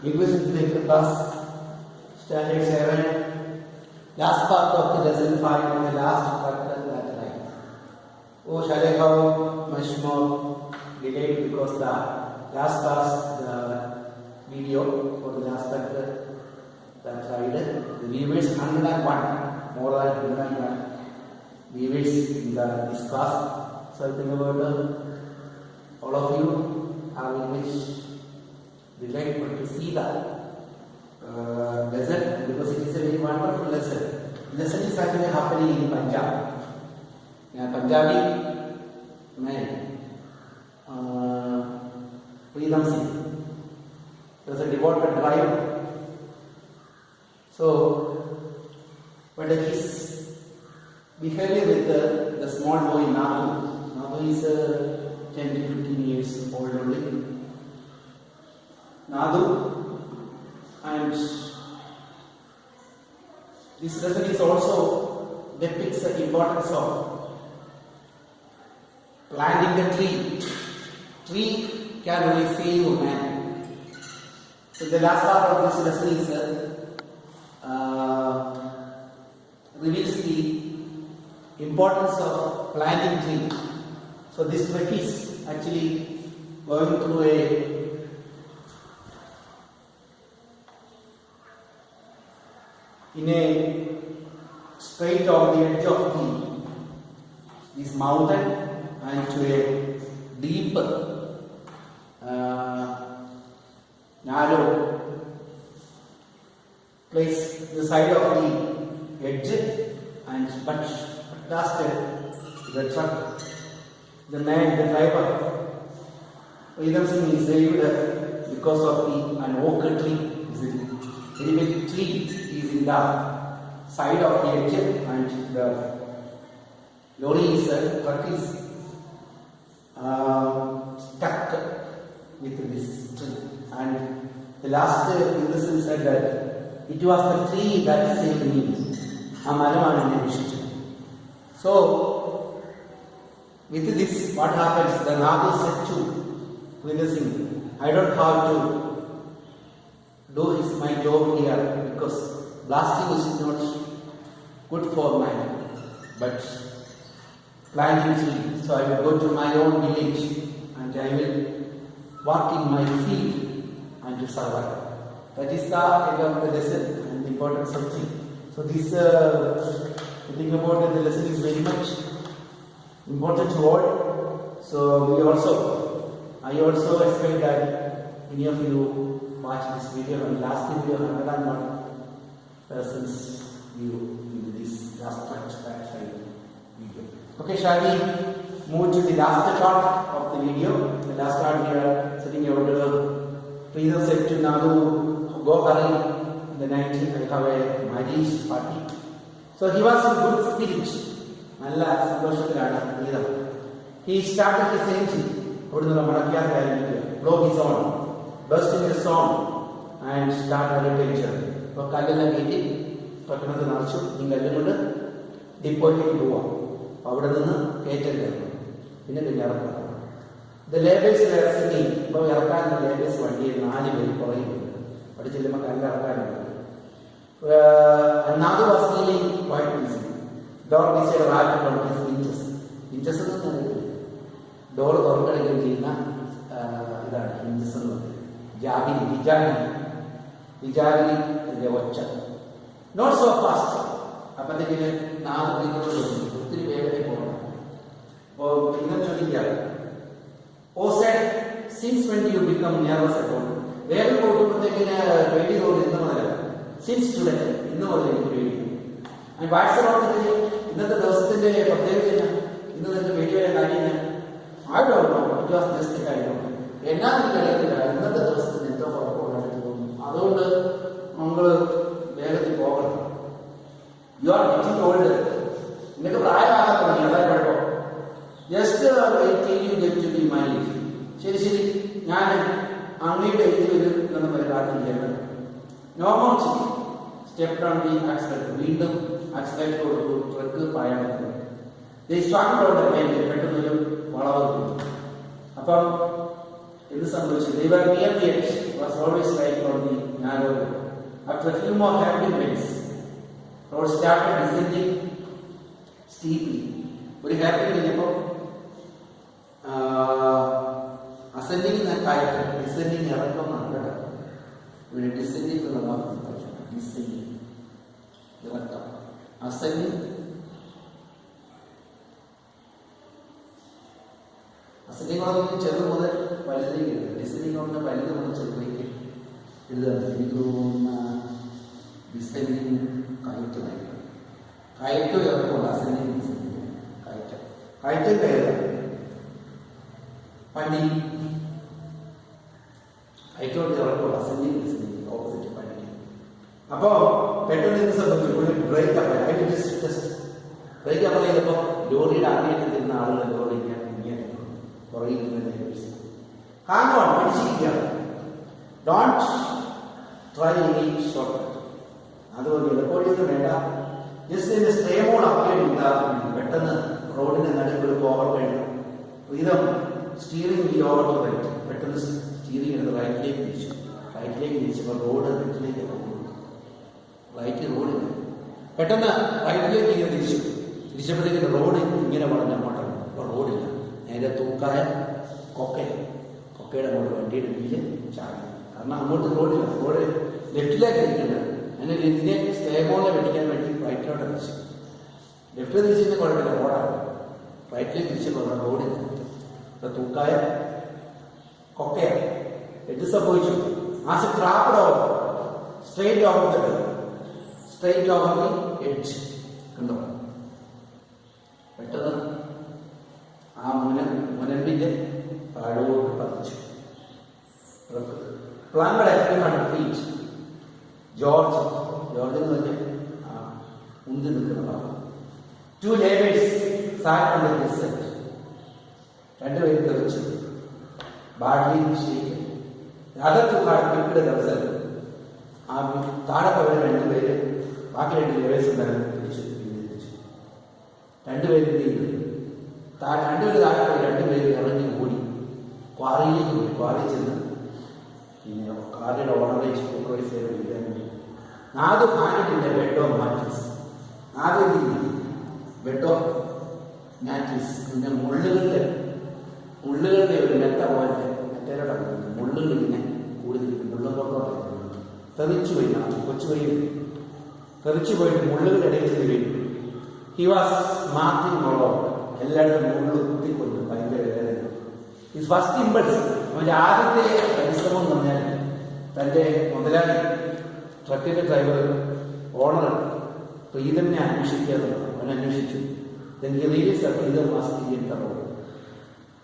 English literature class, standard 7, last part of the lesson 5 and the last chapter that line. Oh, shall I have much more delayed because the last class, the video for the last chapter that tried, the viewers 101, more than 101 viewers in this class. So I think about all of you have English delightful to see that lesson because it is a very wonderful lesson. Lesson is actually happening in Punjab. Punjabi man, Pritam Singh, was a devoted driver. So, but his behavior with the small boy Nadu is 10 to 15 years old only. Nadu, and this lesson is also depicts the importance of planting the tree. Tree can only save a man. So the last part of this lesson is reveals the importance of planting tree. So this trek is actually going through in a straight on the edge of this mountain and to a deep narrow place the side of the edge, and but at last the truck, the driver Pritam Singh is saved because of an oak tree. Very big tree is in the side of the edge, and the lorry truck is stuck with this tree. And the last person said that it was the tree that saved me. So, with this, what happens? The Nadu said to Pritam Singh, I don't have to do my job here because blasting is not good for man, but planting tree. So I will go to my own village and I will work in my field and to survive. That is the end of the lesson and the importance of tree. So this, I think about it, the lesson is very much important to all. So I also expect that many of you watch this video, and last video 101 persons view in this last video. Okay, shall we move to the last part of the video? The last part we are sitting over the Pritam said to Nadu, go hurry in the night, I have a marriage party. So he was in good spirit. He started his engine, blow his horn, burst into a song, and start a literature. So Kalila Giti, Patanatha Narshu, Ningalimunda, deported Goa, Avadana, Kated. The labels were singing, but Yarkan labels one day, Nali will call him. What is the Makanga? Nadu was feeling quite busy. Dog decided to write about his inches. Inches is the door or Gina, inches. Jabi, Vijari, the watcher. Not so fast. Apathy now we go to 3 very important. Oh, said, since when do you become nervous about it? Where you go to take in a 20 old in the mother? Since today, in the world. And what's the wrong with it? Another dozen day of the video and I don't know, it was just the kind of. Another dozen in the world. You are getting older. Just wait till you get to be my age. Seriously, I am normal stepped on the accelerator, window, accelerator to truck, they started out the way, they better than follow. Upon in the sun, they were near the edge. was always lying on the narrow road. After a few more hairpin road started descending steeply. ഒരു happen കഴിഞ്ഞപ്പോൾ ascending കയറ്റം, descending ഇറക്കം നടക്കണം. ഇവിടെ descending എന്നുള്ള descending ഇറക്കം, ascending ascending പറഞ്ഞാൽ ചെറു മുതൽ വലുതേക്ക് എഴുതുക. ഡിസെൻഡിങ് പറഞ്ഞാൽ വലുത് മുതൽ ചെറുതേക്ക് എഴുതുക. എനിക്ക് തോന്നുന്ന ഡിസെൻഡിങ് കയറ്റമായിരിക്കും. കയറ്റം ഇറക്കമുണ്ട്. അസെൻഡിങ് ഡിസെൻഡിങ് കയറ്റം, കയറ്റം കയറുക. പണ്ടി കയറ്റോട്ട് ഇറക്കമുള്ള അസെൻഡിങ് ഡിസെൻഡിങ് ഓപ്പോസിറ്റ് പണ്ടി. അപ്പോൾ പെട്ടെന്ന് എന്ത് സംഭവിച്ചു? ഒരു ബ്രേക്ക് അപ്പ് ബ്രേക്ക് അപ്പ് ചെയ്തപ്പോൾ ലോറിയുടെ അങ്ങേറ്റം തിരുന്ന ആളുകൾ ലോറി ഇങ്ങനെ പുറകിൽ കാരണമാണ് പഠിച്ചിരിക്കുകയാണ്. Don't try any shortcut. അതുപോലെ എളുപ്പമൊന്നും വേണ്ട. ജസ്റ്റ് ഇതിന്റെ സ്റ്റേ മോഡ് അപ്ഗ്രേഡ് ഉണ്ടാകുന്നു. പെട്ടെന്ന് റോഡിന്റെ നടുക്ക് ഒരു ഓവർ കഴിഞ്ഞു വിധം steering wheel over to right. പെട്ടെന്ന് സ്റ്റിയറിംഗ് എടുത്ത് റൈറ്റിലേക്ക് തിരിച്ചു. റൈറ്റിലേക്ക് തിരിച്ചപ്പോൾ റോഡ് റൈറ്റിലേക്ക് റൈറ്റ് റോഡ് പെട്ടെന്ന് റൈറ്റിലേക്ക് ഇങ്ങനെ തിരിച്ചപ്പോഴത്തേക്ക് റോഡ് ഇങ്ങനെ വളഞ്ഞ അങ്ങോട്ടാണ്. അപ്പോൾ റോഡില്ല, നേരെ തൂക്കായ കൊക്കയുടെ അങ്ങോട്ട് വണ്ടിയുടെ വീല് ചാടി. കാരണം അങ്ങോട്ട് റോഡില്ല, റോഡ് ലെഫ്റ്റിലേക്ക് ഇരിക്കുന്നത്. അങ്ങനെ ഇതിനെ സ്റ്റേമോളെ വെട്ടിക്കാൻ വേണ്ടി റൈറ്റിലോട്ട് തിരിച്ചു. ലെഫ്റ്റിൽ തിരിച്ചിട്ട് കുഴപ്പമില്ല, റോഡാണ്. റൈറ്റിലേക്ക് തിരിച്ചപ്പോൾ റോഡില്ല, അപ്പോൾ തൂക്കായ കൊക്കയാണ്. എന്ത് സംഭവിച്ചു? As A trapped over straight over the straight over the edge. കണ്ടോ? പെട്ടെന്ന് ആ മുനമ്പിന്റെ താഴോട്ട് പതിച്ചു. പ്ലാങ്കഡ് at 300 feet. ജോർജ് എന്ന് പറഞ്ഞാൽ ഉന്തി നിൽക്കുന്ന ഭാഗം. 2 labours sat on the descent. രണ്ടുപേരും തെറിച്ചു. Badly shaken. other 2 had picked themselves. ആ താഴെ പോയ രണ്ടുപേര് ബാക്കി 2 labours ഉണ്ടായിരുന്നു തിരിച്ചു. രണ്ടുപേരും രണ്ടുപേര് താഴെ പോയി. രണ്ടുപേര് ഇറങ്ങി ഓടി ക്വാറിയിലേക്ക് പോയി. ക്വാറി ചെന്ന് പിന്നെ കാറിയുടെ ഓണറെ സൂപ്പർവൈസ് ചെയ്ത് വിളിക്കാൻ വേണ്ടി 4 ഫാനിന്റെ bed of matrix. 4 bed of matrix. പിന്നെ മുള്ളുകളുടെ ഒരു മെത്ത പോലത്തെ മെറ്റയിലോട്ടാണ് മുള്ളുകൾ ഇങ്ങനെ കൂടുതൽ മുള്ളുകളോടെ തെറിച്ചു പോയി. കൊച്ചു പോയി തെറിച്ചു പോയിട്ട് മുള്ളുകളുടെ ഇടയിൽ ചെന്ന് വീഴും. ഹി വാസ് മാർക്കിംഗ് ഓളോ. എല്ലാവരും മുള്ളു കുത്തിക്കൊണ്ടു. ഭയങ്കര വേദന. ഹിസ് ഫസ്റ്റ് ഇമ്പൾസ്, അവൻ്റെ ആദ്യത്തെ പരിശ്രമം എന്ന് പറഞ്ഞാൽ തൻ്റെ മുതലാളി ട്രക്കിന്റെ ഡ്രൈവർ ഓണർ പ്രീതമിനെ അന്വേഷിക്കുക. അവൻ അന്വേഷിച്ചു. പ്രീതം മാസ്കിന്റെ റോഡ്.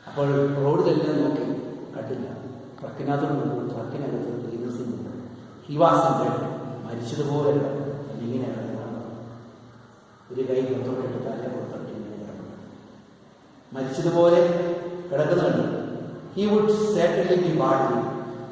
അപ്പോൾ റോഡ് തന്നെ നോക്കി കണ്ടില്ല. ട്രക്കിനകത്തോട് ട്രക്കിനകത്ത് പ്രീതം ഹി വാസ് മരിച്ചതുപോലെ ഇങ്ങനെയാണ് ഒരു കൈ പുറത്തോട്ടിട്ട് തല പുറത്തോട്ട് ഇങ്ങനെ കിടക്കുന്നു. മരിച്ചതുപോലെ കിടക്കുന്നുണ്ട്. He would certainly be badly.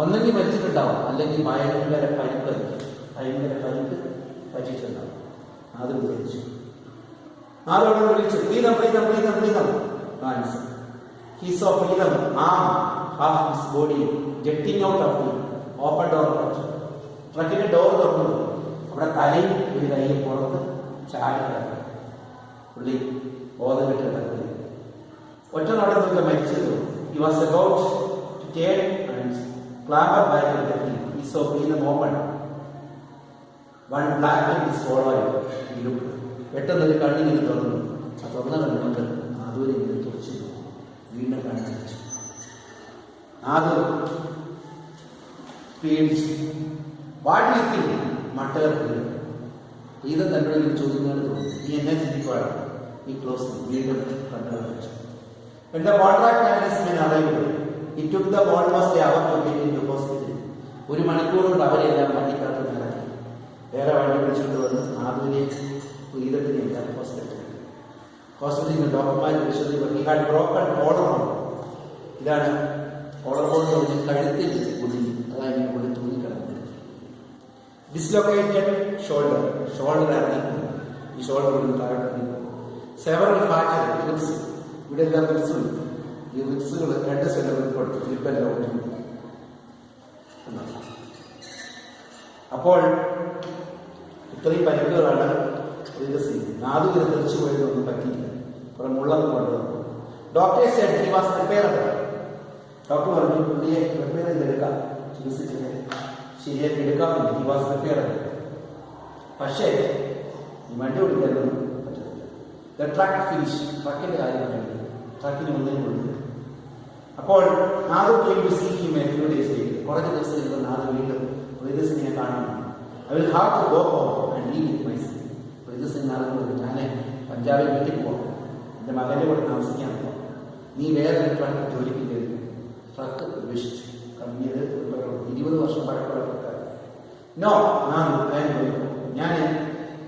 ഒന്നെങ്കിൽ മരിച്ചിട്ടുണ്ടാവും, അല്ലെങ്കിൽ ഭയങ്കര പരിക്ക് പറ്റിയിട്ടുണ്ടാവും. അത് വിളിച്ചു. ആരോട് വിളിച്ചു? Pritam. Answer. He saw Freedom arm half his body jetting out of the open door. ട്രക്കിന്റെ ഡോർ തുറന്നു. അവിടെ തലയും ഒരു കൈയും പുറത്ത് ചാടി കിടക്കുക. പുള്ളി ബോധം കെട്ട് കിടക്കുക. ഒറ്റ നടന്നൊക്കെ മരിച്ചത്. He was about to turn and clamber back to the field. He saw Freedom open. One black cat is swallowed. He looked. പെട്ടെന്നൊരു കണ്ണിങ്ങനെ തുറന്നു. ആ തുറന്ന കണ്ണുകൊണ്ട് അതുവരെ ഇങ്ങനെ തുറച്ചു. വീണ്ടും കാണിച്ചു. അത് പേടിച്ചു. വാടിയെത്തി മട്ടകർക്ക് ഇത് തന്നോട് ചോദിക്കുന്നത് തോന്നി. നീ എന്നെ ചിന്തിക്കുവാണ്. ഈ ക്ലോസ് വീണ്ടും കണ്ണുകൾ വെച്ചു. എന്റെ കോൺട്രാക്ട് അറിയുന്നത് ഈ took the almost hour hospital. 1 മണിക്കൂർ കൊണ്ട് അവരെല്ലാം വണ്ടിക്കകത്ത് നിറക്കി. വേറെ വണ്ടി വിളിച്ചുകൊണ്ട് വന്ന് ആദ്യമേ പ്രീതത്തിനെ എല്ലാം ഹോസ്പിറ്റലിൽ ഡോക്ടർമാർ വിശ്വസിച്ചു. Had broken collar. ഇതാണ് കോളർ ബോണ്ട് കഴുത്തിൽ കുടുങ്ങി. അതായത് ഇവിടെ തൂങ്ങിക്കിടക്കുന്നത്. ഡിസ്ലൊക്കേറ്റഡ് ഷോൾഡർ ഇറങ്ങി. ഈ ഷോൾഡർ താഴെ സെവറൽ ഫ്രാക്ചർ റിബ്സ്. ഇവിടെ എല്ലാം റിബ്സുണ്ട്. ഈ റിബ്സുകൾ 2 സെന്ററിൽ കൊടുത്തു. ലിപ്പെല്ലാം ഒട്ടും അപ്പോൾ ഇത്രയും പരിക്കുകളാണ് പ്രിയദർശിനി. നാദുവിനെ തെറിച്ചു പോയതൊന്നും പറ്റിയില്ല. കുറെ മുള്ളൊന്നും കൊണ്ടുവന്നു. ഡോക്ടറെ said he was repairable. Doctor പറഞ്ഞു പുള്ളിയെ റിപ്പയർ ചെയ്തെടുക്കാം, ചികിത്സിച്ചത് ശരിയാക്കി എടുക്കാമെന്ന്. he was repairable. പക്ഷേ ഈ വണ്ടി ഓടിക്കാനൊന്നും പറ്റത്തില്ല. ദ ട്രക്ക് ഫിനിഷ്, ട്രക്കിന്റെ കാര്യം പറയുന്നത് ട്രക്കിന് മുന്നിൽ കൊടുത്തു. അപ്പോൾ നാദു came to see him a few days later. കുറച്ച് ദിവസം കഴിഞ്ഞപ്പോൾ നാദു വീണ്ടും പ്രിയദർശിനിയെ കാണാൻ I will have to go home and live with myself. Priyadarshini നാദു ഞാൻ പഞ്ചാബിൽ വീട്ടിൽ പോകാം, എൻ്റെ മകൻ്റെ കൂടെ താമസിക്കാൻ പോകാം, നീ വേറെ ട്രക്ക് ജോലിക്ക് കയറി. ട്രക്ക് ഉപേക്ഷിച്ചു. കമ്പിയത് 20 വർഷം പഴക്കമുള്ള ട്രക്കാണ്. നോ ഞാൻ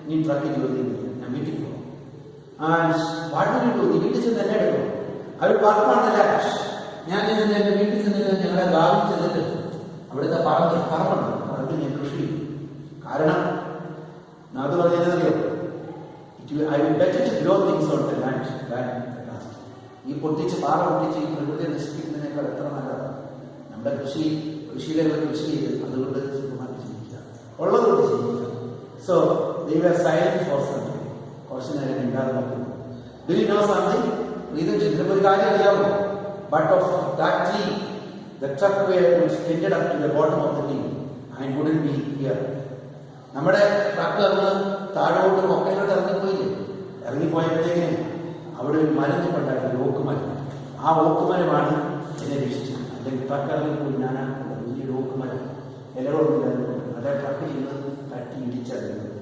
നീ ട്രക്കിൽ ജോലി ചെയ്യുന്നില്ല, ഞാൻ വീട്ടിൽ പോകാം. നീ വീട്ടിൽ ചെന്ന് തന്നെ എടുക്കും. അവർ പറമ്പാണല്ല, ഞാൻ എൻ്റെ വീട്ടിൽ ചെന്നിട്ട് ഞങ്ങളെ ഗാവിൽ ചെന്നിട്ട് അവിടുത്തെ പറമ്പുണ്ട് ഞാൻ കൃഷി ചെയ്യും. കാരണം നാദു പറഞ്ഞതറിയോ, I will better to grow things on the land than the past. ഈ പൊട്ടിച്ച് പാറ പൊട്ടിച്ച് ഈ പ്രകൃതിയെ നശിപ്പിക്കുന്നതിനേക്കാൾ എത്ര നല്ലതാണ് നമ്മുടെ കൃഷിയിലെ കൃഷി ചെയ്ത് അതുകൊണ്ട് സുഖമായിട്ട് ജീവിക്കുക, ഉള്ളതുകൊണ്ട് ജീവിക്കുക. So they were silent for some time. കുറച്ച് നേരം മിണ്ടാതെ നോക്കുന്നു. Do you know something? ഇത് ചിത്രത്തിൽ ഒരു കാര്യം അറിയാമോ? But of that tree, the truck which ended up to the bottom of the tree and wouldn't be here. നമ്മുടെ ട്രക്ക് അന്ന് താഴോട്ട് മൊക്കയിലോട്ട് ഇറങ്ങിപ്പോയില്ലേ? ഇറങ്ങിപ്പോയപ്പോഴത്തേക്കിന് അവിടെ ഒരു മരം ഉണ്ടായിരുന്നു, ഓക്കുമരം. ആ ഓക്കുമരമാണ് എന്നെ രക്ഷിച്ചത്. അല്ലെങ്കിൽ ട്രക്ക് ഇറങ്ങിപ്പോയി ഞാനാണ് വലിയൊരു ഓക്കുമരം, ഇലകളൊന്നുമില്ലായിരുന്നു. അതേ ട്രക്ക് ചെയ്യുന്നത് തട്ടി ഇടിച്ചറിയുന്നത്.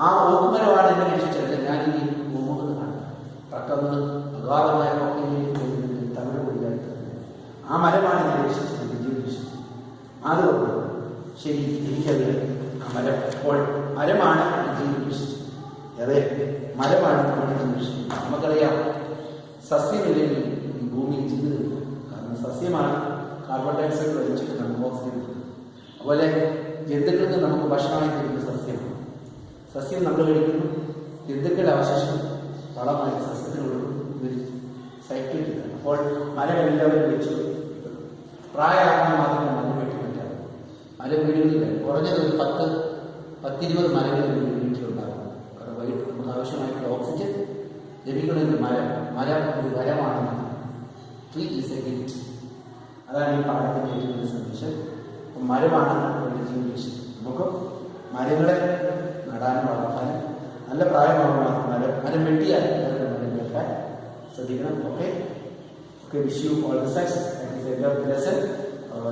ആ ഓക്കുമരമാണ് എന്നെ രക്ഷിച്ചത്. ഞാനിനി മുഹമ്മദ് കാണാം. ട്രക്ക് അന്ന് അഗാധമായ മൊക്കയിലേക്ക് പോയിരുന്നത് തമിഴ് കൂടിയായിട്ട് ആ മരമാണ് എന്നെ രക്ഷിച്ചത്, വിജയം രക്ഷിച്ചത്. അതുകൊണ്ട് ശരി, എനിക്കറിയാം മരം. അപ്പോൾ മരമാണ് ജീവിതം. അതെ, മരമാണ് നമ്മുടെ ജീവിതം. നമുക്കറിയാം സസ്യമില്ലെങ്കിൽ ഈ ഭൂമിയിൽ ജീവിതമില്ല. കാരണം സസ്യമാണ് കാർബൺ ഡയോക്സൈഡ് വലിച്ചിട്ട് നമുക്ക് ഓക്സിജൻ കിട്ടുന്നത്. അതുപോലെ ജന്തുക്കൾക്ക് നമുക്ക് ഭക്ഷണമായി തരുന്ന സസ്യമാണ്. സസ്യം നമ്മൾ കഴിക്കുന്നു, ജന്തുക്കളുടെ അവശേഷം വളമായി സസ്യത്തിനുള്ള സൈക്കിൾ കിട്ടുന്നത്. അപ്പോൾ മരം എല്ലാവരും വെച്ച് പ്രായമാകുമ്പോൾ മാത്രമേ മരം വെട്ടി പറ്റാറ്. മരം വീടുകളിൽ കുറഞ്ഞത് ഒരു 10-20 മരങ്ങൾ വീട്ടിലുണ്ടാകും. കാരണം വൈകിട്ട് നമുക്ക് ആവശ്യമായിട്ടുള്ള ഓക്സിജൻ ലഭിക്കണമെങ്കിൽ മരം ഒരു വരമാണെന്ന്. Tree is a gift. അതാണ് ഈ പാഠത്തിൻ്റെ ഏറ്റവും വലിയ സന്ദേശം. അപ്പം മരമാണ് നമ്മുടെ ജീവിതം. നമുക്ക് മരങ്ങളെ നടാനും വളർത്താനും നല്ല പ്രായമാകുമ്പോൾ മരം വെട്ടിയാൽ മരം വെട്ടാൻ ശ്രദ്ധിക്കണം. Okay, wish you all the success. That is end of the lesson.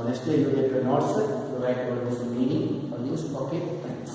Next day you get the notes to write about this meaning on this. Okay, thanks.